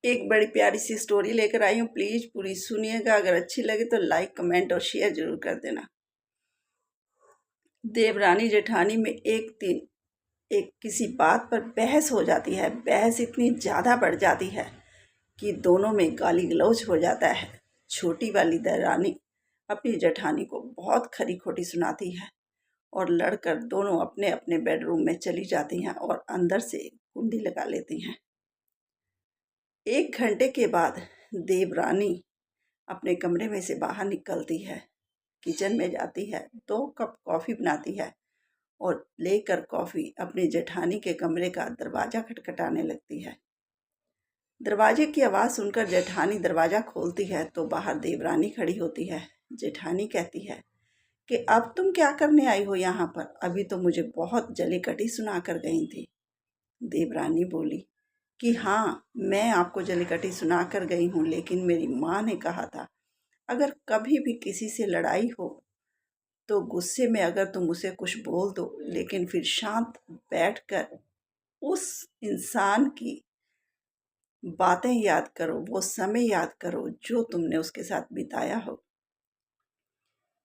एक बड़ी प्यारी सी स्टोरी लेकर आई हूँ। प्लीज़ पूरी सुनिएगा। अगर अच्छी लगे तो लाइक, कमेंट और शेयर जरूर कर देना। देवरानी जेठानी में एक दिन एक किसी बात पर बहस हो जाती है। बहस इतनी ज़्यादा बढ़ जाती है कि दोनों में गाली गलौज हो जाता है। छोटी वाली देवरानी अपनी जेठानी को बहुत खरी खोटी सुनाती है और लड़कर दोनों अपने अपने बेडरूम में चली जाती हैं और अंदर से कुंडी लगा लेती हैं। 1 घंटे के बाद देवरानी अपने कमरे में से बाहर निकलती है, किचन में जाती है, 2 कप कॉफ़ी बनाती है और लेकर कॉफ़ी अपनी जेठानी के कमरे का दरवाज़ा खटखटाने लगती है। दरवाजे की आवाज़ सुनकर जेठानी दरवाज़ा खोलती है तो बाहर देवरानी खड़ी होती है। जेठानी कहती है कि अब तुम क्या करने आई हो यहाँ पर? अभी तो मुझे बहुत जली कटी सुना कर गई थी। देवरानी बोली कि हाँ, मैं आपको जलीकट्टी सुना कर गई हूँ, लेकिन मेरी माँ ने कहा था अगर कभी भी किसी से लड़ाई हो तो गुस्से में अगर तुम उसे कुछ बोल दो, लेकिन फिर शांत बैठकर उस इंसान की बातें याद करो, वो समय याद करो जो तुमने उसके साथ बिताया हो।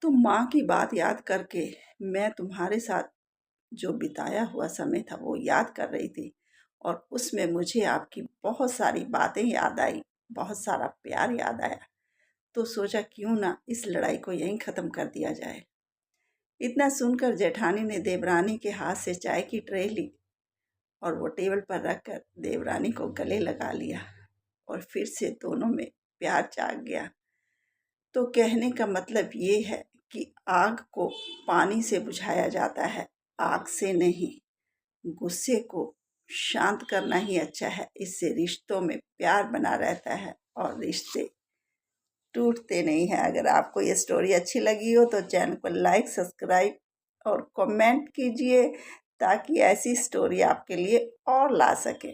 तो माँ की बात याद करके मैं तुम्हारे साथ जो बिताया हुआ समय था वो याद कर रही थी और उसमें मुझे आपकी बहुत सारी बातें याद आई, बहुत सारा प्यार याद आया। तो सोचा क्यों ना इस लड़ाई को यहीं ख़त्म कर दिया जाए। इतना सुनकर जेठानी ने देवरानी के हाथ से चाय की ट्रे ली और वो टेबल पर रखकर देवरानी को गले लगा लिया और फिर से दोनों में प्यार जाग गया। तो कहने का मतलब ये है कि आग को पानी से बुझाया जाता है, आग से नहीं। गुस्से को शांत करना ही अच्छा है, इससे रिश्तों में प्यार बना रहता है और रिश्ते टूटते नहीं हैं। अगर आपको ये स्टोरी अच्छी लगी हो तो चैनल को लाइक, सब्सक्राइब और कमेंट कीजिए ताकि ऐसी स्टोरी आपके लिए और ला सके।